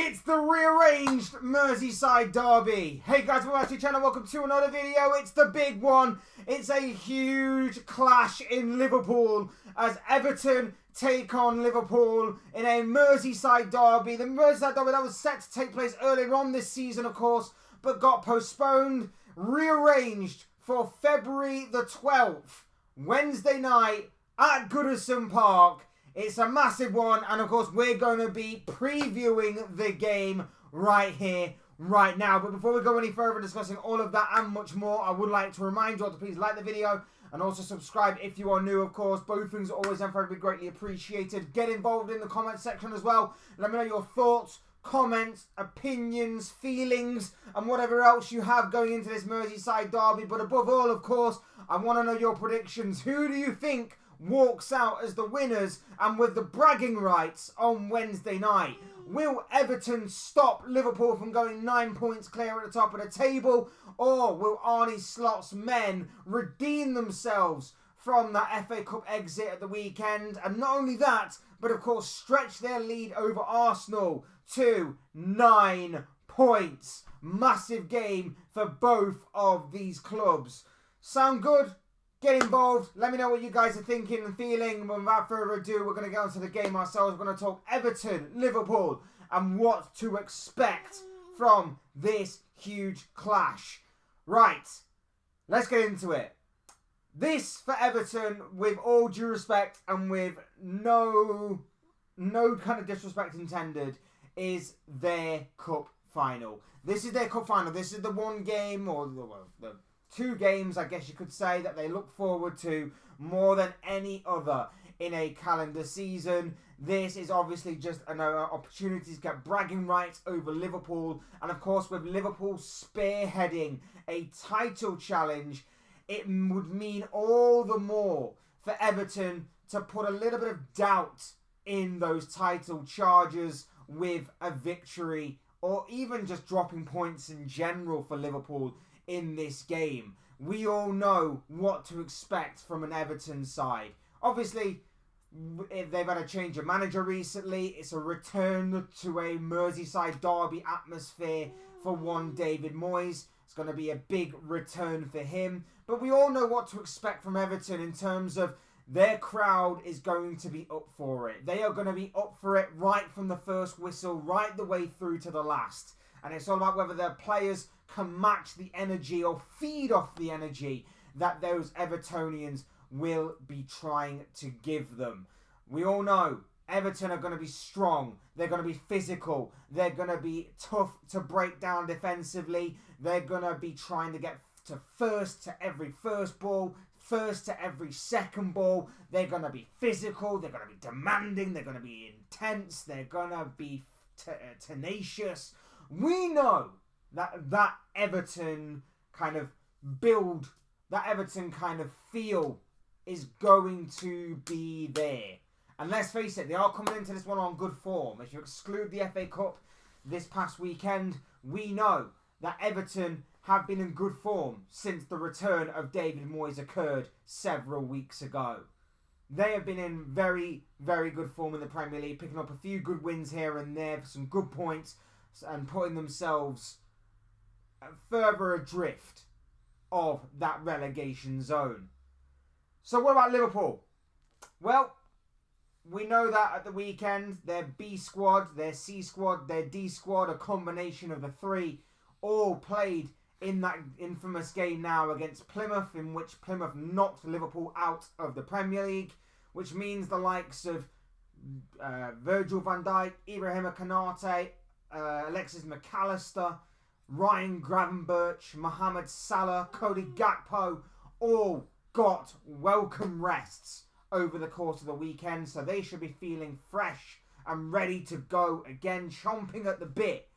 It's the rearranged Merseyside Derby. Hey guys, welcome back to the channel. Welcome to another video. It's the big one. It's a huge clash in Liverpool as Everton take on Liverpool in a Merseyside Derby. The Merseyside Derby that was set to take place earlier on this season, of course, but got postponed, rearranged for February the 12th, Wednesday night at Goodison Park. It's a massive one, and of course we're going to be previewing the game right here, right now. But before we go any further discussing all of that and much more, I would like to remind you all to please like the video and also subscribe if you are new, of course. Both things are always and forever greatly appreciated. Get involved in the comment section as well. Let me know your thoughts, comments, opinions, feelings, and whatever else you have going into this Merseyside Derby. But above all, of course, I want to know your predictions. Who do you think walks out as the winners and with the bragging rights on Wednesday night? Will Everton stop Liverpool from going 9 points clear at the top of the table, or will Arne Slot's men redeem themselves from that FA Cup exit at the weekend? And not only that, but of course stretch their lead over Arsenal to 9 points. Massive game for both of these clubs. Sound good? Get involved. Let me know what you guys are thinking and feeling. And without further ado, we're going to go into the game ourselves. We're going to talk Everton, Liverpool, and what to expect from this huge clash. Right, let's get into it. This, for Everton, with all due respect and with no kind of disrespect intended, is their cup final. This is their cup final. This is the one game, or the 2 games, I guess you could say, that they look forward to more than any other in a calendar season. This is obviously just another opportunity to get bragging rights over Liverpool. And of course, with Liverpool spearheading a title challenge, it would mean all the more for Everton to put a little bit of doubt in those title charges with a victory, or even just dropping points in general for Liverpool in this game. We all know what to expect from an Everton side. Obviously, they've had a change of manager recently. It's a return to a Merseyside Derby atmosphere for one David Moyes. It's going to be a big return for him. But we all know what to expect from Everton in terms of their crowd is going to be up for it. They are going to be up for it right from the first whistle, right the way through to the last. And it's all about whether their players can match the energy or feed off the energy that those Evertonians will be trying to give them. We all know Everton are going to be strong. They're going to be physical. They're going to be tough to break down defensively. They're going to be trying to get to every first ball, first to every second ball. They're going to be physical. They're going to be demanding. They're going to be intense. They're going to be tenacious. We know that Everton kind of build, that Everton kind of feel is going to be there. And let's face it, they are coming into this one on good form. If you exclude the FA Cup this past weekend, we know that Everton have been in good form since the return of David Moyes occurred several weeks ago. They have been in very, very good form in the Premier League, picking up a few good wins here and there for some good points and putting themselves further adrift of that relegation zone. So what about Liverpool? Well, we know that at the weekend, their B squad, their C squad, their D squad, a combination of the 3, all played in that infamous game now against Plymouth, in which Plymouth knocked Liverpool out of the Premier League, which means the likes of Virgil van Dijk, Ibrahima Konate, Alexis McAllister, Ryan Gravenberch, Mohamed Salah, Cody Gakpo, all got welcome rests over the course of the weekend, so they should be feeling fresh and ready to go again, chomping at the bit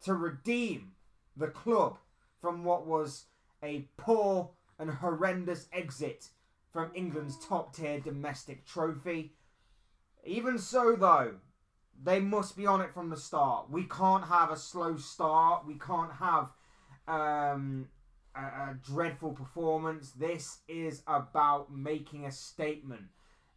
to redeem the club from what was a poor and horrendous exit from England's top-tier domestic trophy. Even so, though, they must be on it from the start. We can't have a slow start. We can't have a dreadful performance. This is about making a statement.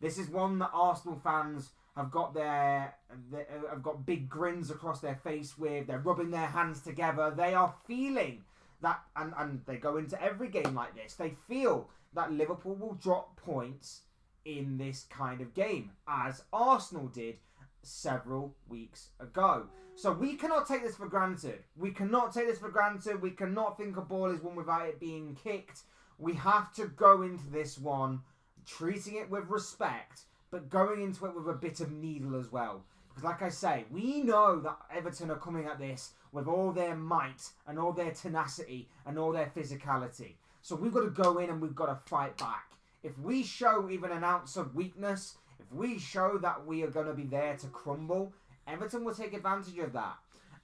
This is one that Arsenal fans have got have got big grins across their face with. They're rubbing their hands together. They are feeling that, and they go into every game like this. They feel that Liverpool will drop points in this kind of game, as Arsenal did several weeks ago. So we cannot take this for granted. We cannot take this for granted. We cannot think a ball is won without it being kicked. We have to go into this one treating it with respect, but going into it with a bit of needle as well. Because like I say, we know that Everton are coming at this with all their might and all their tenacity and all their physicality. So we've got to go in and we've got to fight back. If we show even an ounce of weakness, if we show that we are going to be there to crumble, Everton will take advantage of that.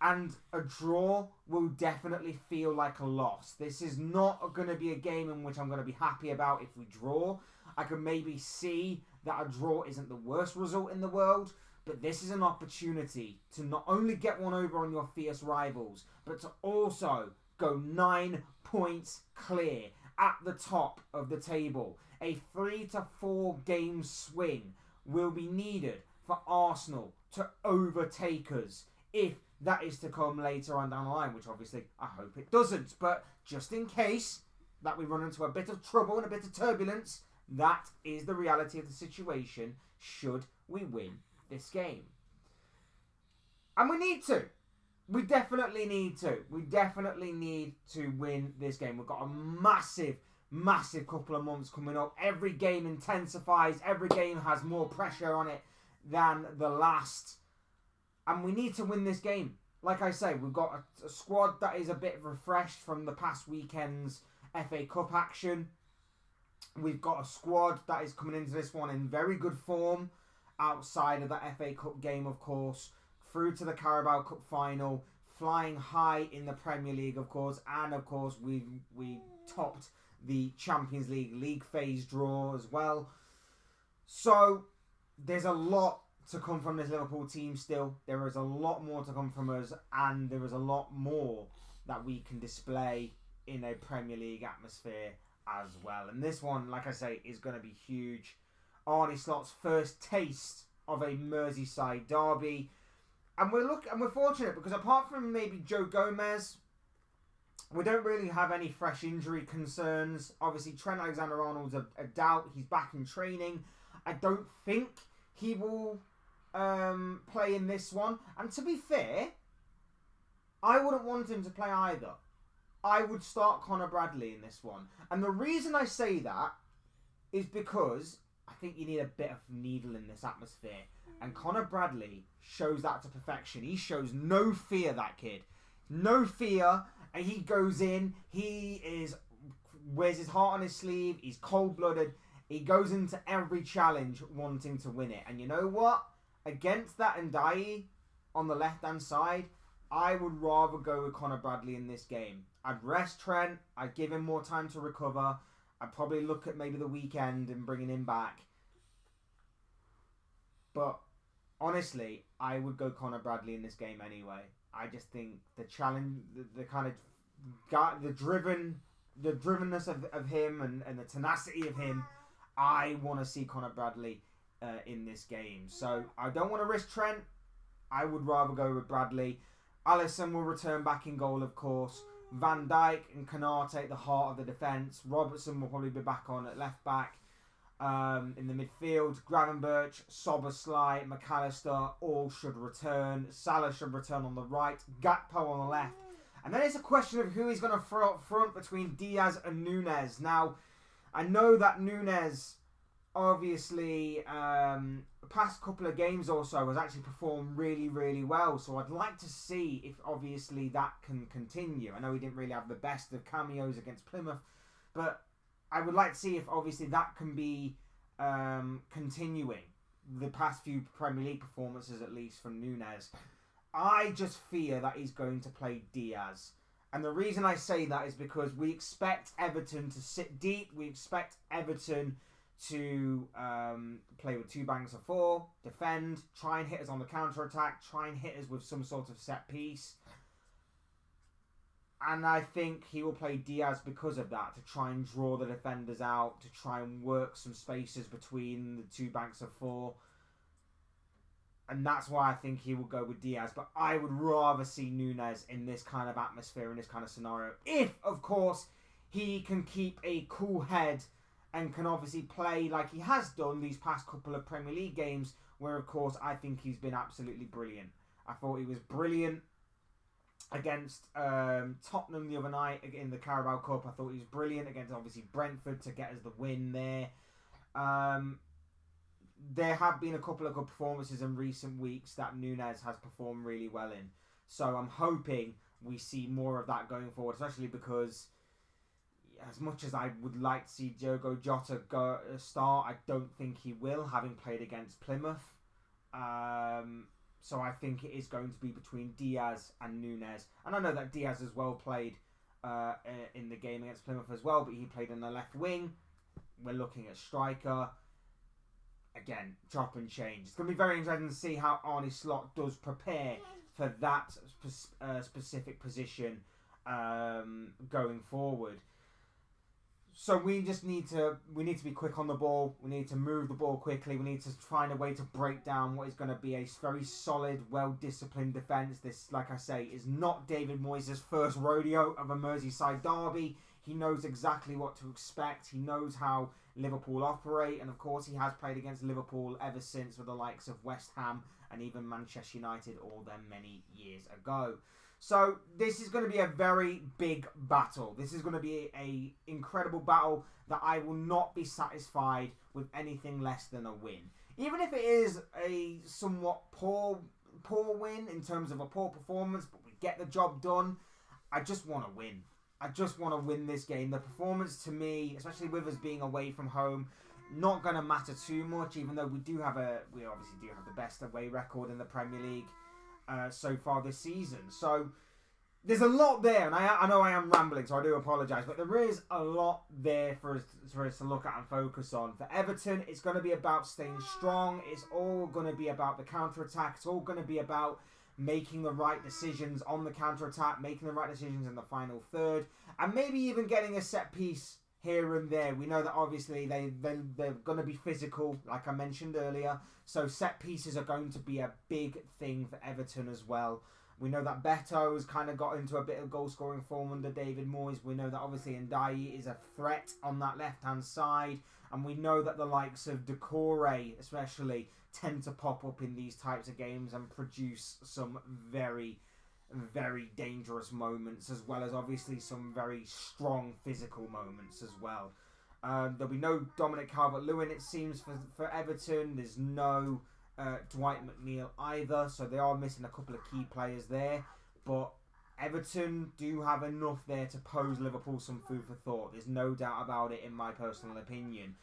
And a draw will definitely feel like a loss. This is not going to be a game in which I'm going to be happy about if we draw. I can maybe see that a draw isn't the worst result in the world, but this is an opportunity to not only get one over on your fierce rivals, but to also go 9 points clear at the top of the table. A 3 to 4 game swing will be needed for Arsenal to overtake us, if that is to come later on down the line, which obviously I hope it doesn't. But just in case that we run into a bit of trouble and a bit of turbulence, that is the reality of the situation should we win this game. And we need to. We definitely need to. We definitely need to win this game. We've got a massive couple of months coming up. Every game intensifies. Every game has more pressure on it than the last. And we need to win this game. Like I say, we've got a squad that is a bit refreshed from the past weekend's FA Cup action. We've got a squad that is coming into this one in very good form outside of that FA Cup game, of course, through to the Carabao Cup final, flying high in the Premier League, of course, and of course we topped the Champions League phase draw as well. So there's a lot to come from this Liverpool team still. There is a lot more to come from us, and there is a lot more that we can display in a Premier League atmosphere as well. And this one, like I say, is going to be huge. Arne Slot's first taste of a Merseyside derby. And we're fortunate because apart from maybe Joe Gomez, we don't really have any fresh injury concerns. Obviously, Trent Alexander-Arnold's a doubt. He's back in training. I don't think he will play in this one. And to be fair, I wouldn't want him to play either. I would start Conor Bradley in this one. And the reason I say that is because I think you need a bit of needle in this atmosphere. And Conor Bradley shows that to perfection. He shows no fear, that kid. No fear. And he goes in. He wears his heart on his sleeve. He's cold-blooded. He goes into every challenge wanting to win it. And you know what? Against that Ndiaye on the left-hand side, I would rather go with Conor Bradley in this game. I'd rest Trent. I'd give him more time to recover. I'd probably look at maybe the weekend and bringing him back. But honestly, I would go Conor Bradley in this game anyway. I just think the challenge, the kind of the drivenness of him and the tenacity of him, I want to see Conor Bradley in this game. So I don't want to risk Trent. I would rather go with Bradley. Alisson will return back in goal, of course. Van Dijk and Konate at the heart of the defence. Robertson will probably be back on at left back. In the midfield, Gravenberch, Szoboszlai, McAllister all should return. Salah should return on the right. Gakpo on the left. And then it's a question of who he's going to throw up front between Diaz and Nunes. Now, I know that Nunes, obviously, the past couple of games or so has actually performed really, really well. So I'd like to see if, obviously, that can continue. I know he didn't really have the best of cameos against Plymouth, but I would like to see if, obviously, that can be continuing the past few Premier League performances, at least, from Nunes. I just fear that he's going to play Diaz. And the reason I say that is because we expect Everton to sit deep. We expect Everton to play with 2 banks of 4, defend, try and hit us on the counter-attack, try and hit us with some sort of set piece. And I think he will play Diaz because of that, to try and draw the defenders out, to try and work some spaces between the 2 banks of 4. And that's why I think he will go with Diaz. But I would rather see Núñez in this kind of atmosphere, in this kind of scenario. If, of course, he can keep a cool head and can obviously play like he has done these past couple of Premier League games, where, of course, I think he's been absolutely brilliant. I thought he was brilliant against Tottenham the other night in the Carabao Cup. I thought he was brilliant against, obviously, Brentford to get us the win there. There have been a couple of good performances in recent weeks that Núñez has performed really well in. So I'm hoping we see more of that going forward, especially because as much as I would like to see Diogo Jota start, I don't think he will, having played against Plymouth. So I think it is going to be between Diaz and Núñez. And I know that Diaz as well played in the game against Plymouth as well, but he played in the left wing. We're looking at striker. Again, chop and change. It's going to be very interesting to see how Arne Slot does prepare for that specific position going forward. So we need to be quick on the ball. We need to move the ball quickly. We need to find a way to break down what is going to be a very solid, well-disciplined defence. This, like I say, is not David Moyes' first rodeo of a Merseyside derby. He knows exactly what to expect. He knows how Liverpool operate. And, of course, he has played against Liverpool ever since with the likes of West Ham and even Manchester United all them many years ago. So this is going to be a very big battle. This is going to be an incredible battle that I will not be satisfied with anything less than a win. Even if it is a somewhat poor win in terms of a poor performance, but we get the job done, I just want to win. I just want to win this game. The performance to me, especially with us being away from home, not going to matter too much, even though we obviously do have the best away record in the Premier League so far this season. So there's a lot there, and I know I am rambling, so I do apologise, but there is a lot there for us to look at and focus on. For Everton, it's going to be about staying strong. It's all going to be about the counter-attack. It's all going to be about making the right decisions on the counter-attack, making the right decisions in the final third, and maybe even getting a set piece here and there. We know that obviously they're going to be physical, like I mentioned earlier, so set pieces are going to be a big thing for Everton as well. We know that Beto has kind of got into a bit of goal-scoring form under David Moyes. We know that obviously Ndiaye is a threat on that left-hand side, and we know that the likes of Decore especially tend to pop up in these types of games and produce some very, very dangerous moments, as well as obviously some very strong physical moments as well. There'll be no Dominic Calvert-Lewin, it seems, for Everton. There's no Dwight McNeil either, so they are missing a couple of key players there. But Everton do have enough there to pose Liverpool some food for thought. There's no doubt about it, in my personal opinion.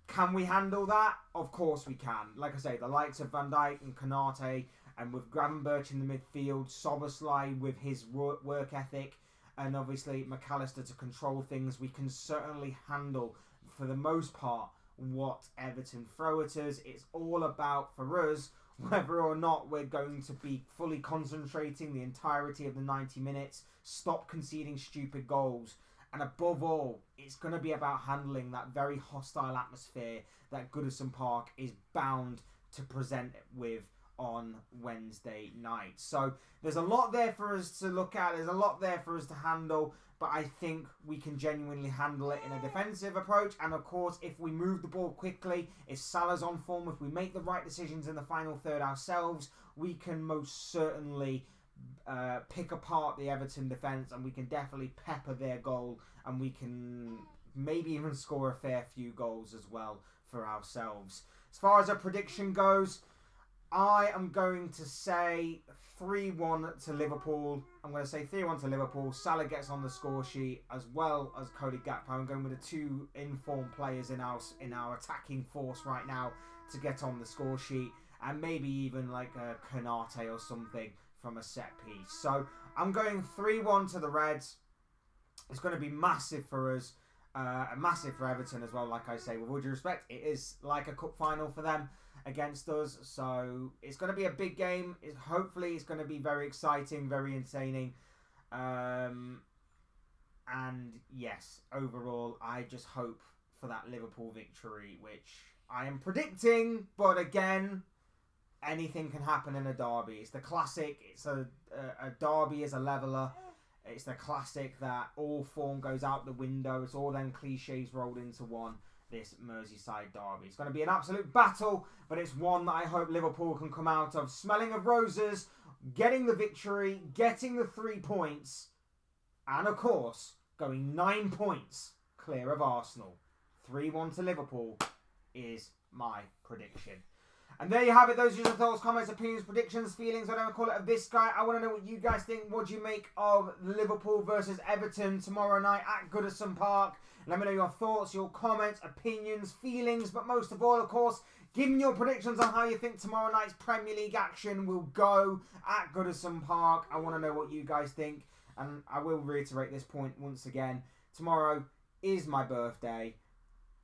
Can we handle that? Of course we can. Like I say, the likes of Van Dijk and Konate, and with Gravenberch in the midfield, Szoboszlai with his work ethic, and obviously McAllister to control things, we can certainly handle, for the most part, what Everton throw at us. It's all about, for us, whether or not we're going to be fully concentrating the entirety of the 90 minutes, stop conceding stupid goals, and above all, it's going to be about handling that very hostile atmosphere that Goodison Park is bound to present with on Wednesday night. So there's a lot there for us to look at. There's a lot there for us to handle. But I think we can genuinely handle it in a defensive approach. And of course, if we move the ball quickly, if Salah's on form, if we make the right decisions in the final third ourselves, we can most certainly pick apart the Everton defence, and we can definitely pepper their goal, and we can maybe even score a fair few goals as well for ourselves. As far as a prediction goes, I am going to say 3-1 to Liverpool. I'm going to say 3-1 to Liverpool. Salah gets on the score sheet, as well as Cody Gakpo. I'm going with the two informed players in our attacking force right now to get on the score sheet, and maybe even like a Konate or something from a set piece. So I'm going 3-1 to the Reds. It's going to be massive for us, massive for Everton as well. Like I say, with all due respect, it is like a cup final for them against us, so it's going to be a big game. Hopefully it's going to be very exciting, very entertaining, and yes, overall I just hope for that Liverpool victory, which I am predicting, but again, anything can happen in a derby. It's the classic. It's a derby is a leveller. It's the classic that all form goes out the window. It's all them cliches rolled into one. This Merseyside derby. It's going to be an absolute battle, but it's one that I hope Liverpool can come out of smelling of roses, getting the victory, getting the 3 points, and of course, going 9 points clear of Arsenal. 3-1 to Liverpool is my prediction. And there you have it. Those are your thoughts, comments, opinions, predictions, feelings, whatever call it, of this guy. I want to know what you guys think. What do you make of Liverpool versus Everton tomorrow night at Goodison Park? Let me know your thoughts, your comments, opinions, feelings, but most of all, of course, give me your predictions on how you think tomorrow night's Premier League action will go at Goodison Park. I want to know what you guys think, and I will reiterate this point once again. Tomorrow is my birthday,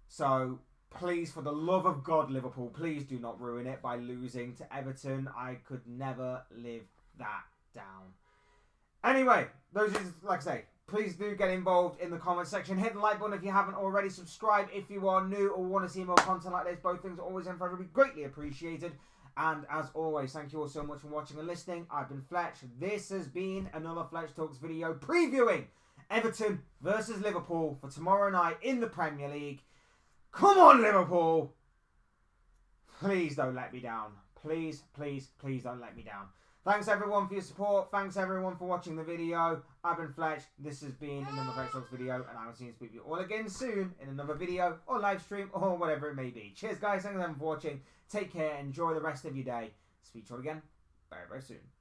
so please, for the love of God, Liverpool, please do not ruin it by losing to Everton. I could never live that down. Anyway, those are, like I say, please do get involved in the comment section. Hit the like button if you haven't already. Subscribe if you are new or want to see more content like this. Both things are always and forever be greatly appreciated. And as always, thank you all so much for watching and listening. I've been Fletch. This has been another Fletch Talks video previewing Everton versus Liverpool for tomorrow night in the Premier League. Come on, Liverpool! Please don't let me down. Please, please, please don't let me down. Thanks everyone for your support. Thanks everyone for watching the video. I've been Fletch. This has been another Fletch Talks video, and I will see you speak to you all again soon in another video or live stream or whatever it may be. Cheers, guys. Thanks everyone for watching. Take care. Enjoy the rest of your day. Speak to you all again very, very soon.